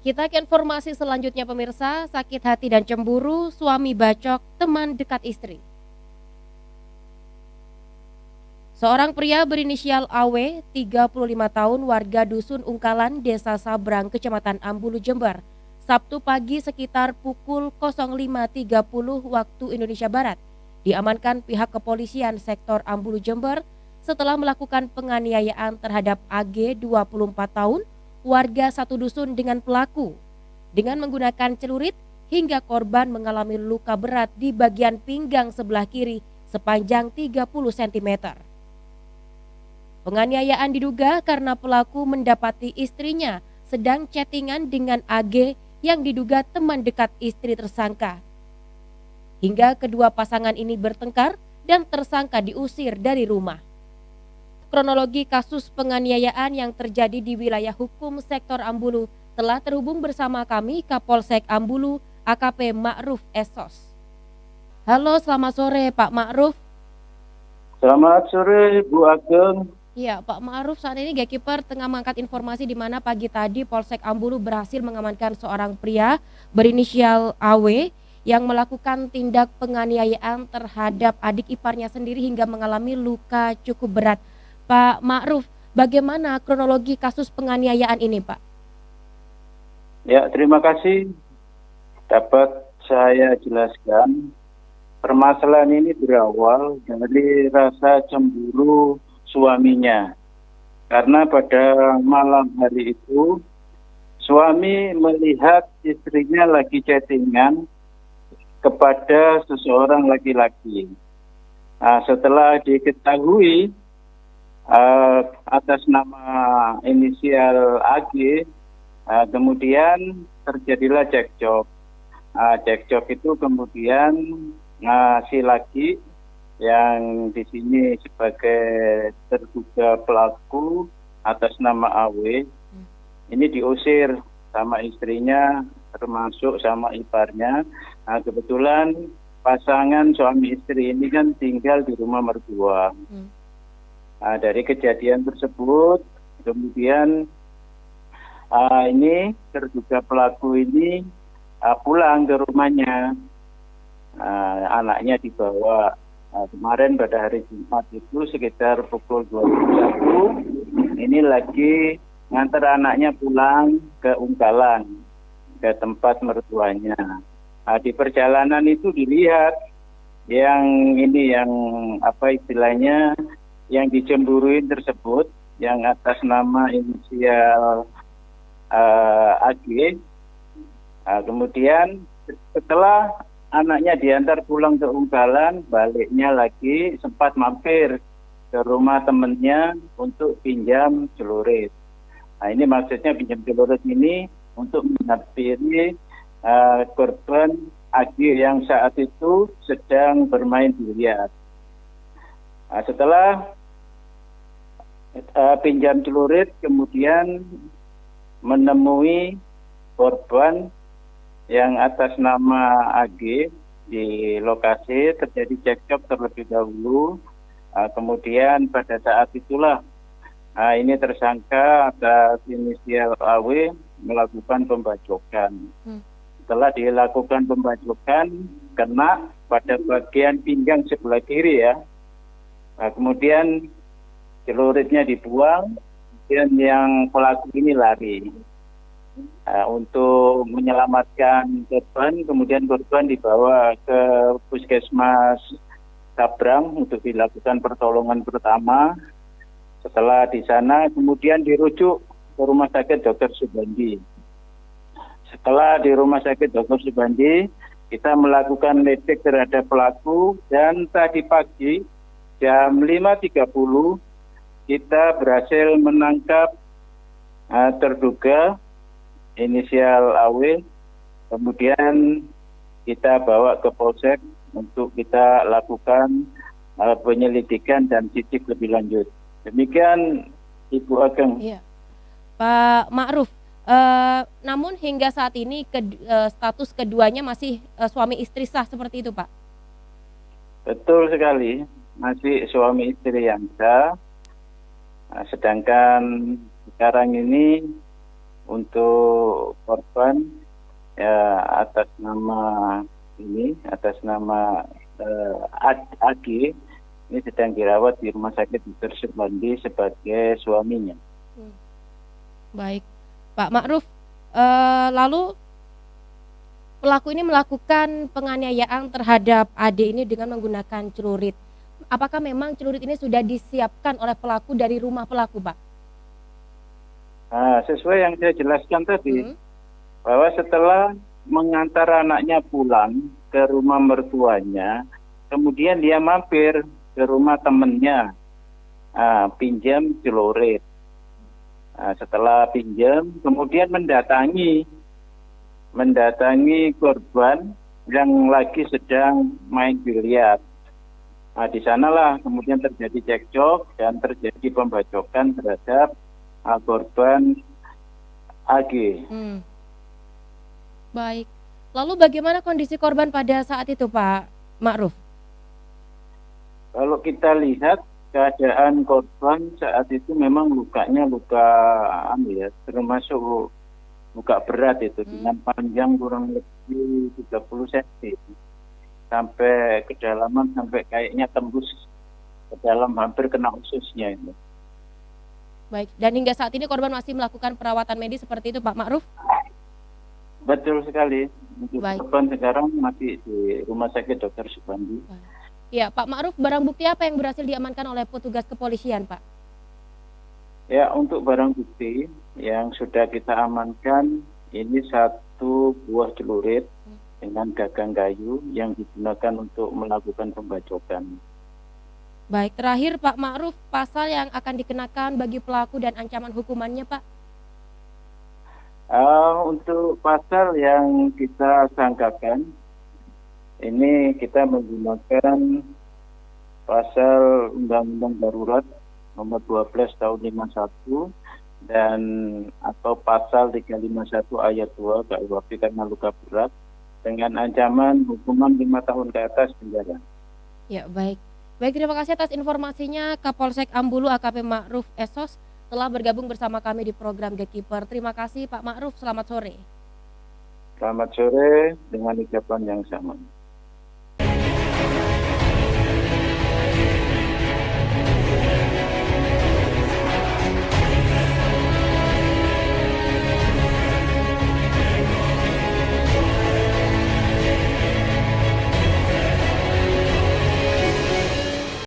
Kita ke informasi selanjutnya pemirsa, sakit hati dan cemburu, suami bacok teman dekat istri. Seorang pria berinisial AW, 35 tahun, warga Dusun Ungkalan, Desa Sabrang, Kecamatan Ambulu, Jember, Sabtu pagi sekitar pukul 05.30 waktu Indonesia Barat, diamankan pihak kepolisian sektor Ambulu, Jember setelah melakukan penganiayaan terhadap AG 24 tahun, warga satu dusun dengan pelaku, dengan menggunakan celurit hingga korban mengalami luka berat di bagian pinggang sebelah kiri sepanjang 30 cm. Penganiayaan diduga karena pelaku mendapati istrinya sedang chattingan dengan AG yang diduga teman dekat istri tersangka. Hingga kedua pasangan ini bertengkar dan tersangka diusir dari rumah. Kronologi kasus penganiayaan yang terjadi di wilayah hukum sektor Ambulu telah terhubung bersama kami Kapolsek Ambulu AKP Ma'ruf Esos. Halo, selamat sore Pak Ma'ruf. Selamat sore Bu Ageng. Ya, Pak Ma'ruf, saat ini Gatekeeper tengah mengangkat informasi di mana pagi tadi Polsek Ambulu berhasil mengamankan seorang pria berinisial AW yang melakukan tindak penganiayaan terhadap adik iparnya sendiri hingga mengalami luka cukup berat. Pak Ma'ruf, bagaimana kronologi kasus penganiayaan ini, Pak? Ya, terima kasih. Dapat saya jelaskan, permasalahan ini berawal dari rasa cemburu suaminya. Karena pada malam hari itu, suami melihat istrinya lagi chattingan kepada seseorang laki-laki. Nah, setelah diketahui atas nama inisial AG, kemudian terjadilah cekcok. Cekcok itu kemudian si laki yang di sini sebagai terduga pelaku atas nama AW ini diusir sama istrinya termasuk sama iparnya. Kebetulan pasangan suami istri ini kan tinggal di rumah mertua. Dari kejadian tersebut kemudian ini terduga pelaku ini pulang ke rumahnya. Anaknya dibawa. Kemarin pada hari Jumat itu sekitar pukul 21 ini lagi ngantar anaknya pulang ke Ungkalan, ke tempat mertuanya. Di perjalanan itu dilihat yang apa istilahnya yang dicemburuin tersebut yang atas nama inisial AG. Kemudian setelah anaknya diantar pulang ke Ungkalan, baliknya lagi sempat mampir ke rumah temannya untuk pinjam celurit. Ini maksudnya pinjam celurit ini untuk menghampiri korban AG yang saat itu sedang bermain biliar. Setelah pinjam celurit, kemudian menemui korban yang atas nama AG di lokasi, terjadi cekcok terlebih dahulu. Kemudian pada saat itulah ini tersangka atas inisial AW melakukan pembacokan. Setelah dilakukan pembacokan, kena pada bagian pinggang sebelah kiri ya. Kemudian celuritnya dibuang, dan yang pelaku ini lari. Untuk menyelamatkan korban, kemudian korban dibawa ke Puskesmas Sabrang untuk dilakukan pertolongan pertama. Setelah di sana kemudian dirujuk ke Rumah Sakit Dr. Subandi. Setelah di Rumah Sakit Dr. Subandi, kita melakukan ledek terhadap pelaku dan tadi pagi jam 5.30 kita berhasil menangkap terduga inisial AW, kemudian kita bawa ke Polsek untuk kita lakukan penyelidikan dan sidik lebih lanjut. Demikian Ibu Ageng. Iya. Pak Ma'ruf, namun hingga saat ini status keduanya masih suami istri sah seperti itu, Pak? Betul sekali, masih suami istri yang sah. Sedangkan sekarang ini untuk korban ya atas nama AG ini sedang dirawat di Rumah Sakit Dr. Subandi sebagai suaminya. Baik, Pak Ma'ruf, lalu pelaku ini melakukan penganiayaan terhadap Ade ini dengan menggunakan celurit. Apakah memang celurit ini sudah disiapkan oleh pelaku dari rumah pelaku, Pak? Nah, sesuai yang saya jelaskan tadi, bahwa setelah mengantar anaknya pulang ke rumah mertuanya, kemudian dia mampir ke rumah temannya, pinjam celurit. Setelah pinjam, kemudian mendatangi korban yang lagi sedang main biliar. Di sanalah kemudian terjadi cekcok dan terjadi pembacokan terhadap korban AG. Baik. Lalu bagaimana kondisi korban pada saat itu, Pak Ma'ruf? Kalau kita lihat keadaan korban saat itu memang lukanya termasuk luka berat itu dengan panjang kurang lebih 30 cm sampai kedalaman sampai kayaknya tembus ke dalam hampir kena ususnya itu. Baik, dan hingga saat ini korban masih melakukan perawatan medis seperti itu, Pak Ma'ruf? Betul sekali. Untuk Baik. korban sekarang masih di Rumah Sakit Dr. Subandi. Ya, Pak Ma'ruf, barang bukti apa yang berhasil diamankan oleh petugas kepolisian, Pak? Ya, untuk barang bukti yang sudah kita amankan ini 1 buah celurit dengan gagang kayu yang digunakan untuk melakukan pembacokan. Baik, terakhir Pak Ma'ruf, pasal yang akan dikenakan bagi pelaku dan ancaman hukumannya, Pak? Untuk pasal yang kita sangkakan, ini kita menggunakan pasal Undang-Undang Darurat nomor 12 tahun 51 dan atau pasal 351 ayat 2 KUHP karena luka berat dengan ancaman hukuman 5 tahun ke atas penjara. Ya, baik. Baik, terima kasih atas informasinya Kapolsek Ambulu AKP Ma'ruf Esos telah bergabung bersama kami di program Gatekeeper. Terima kasih Pak Ma'ruf, selamat sore. Selamat sore dengan ucapan yang sama.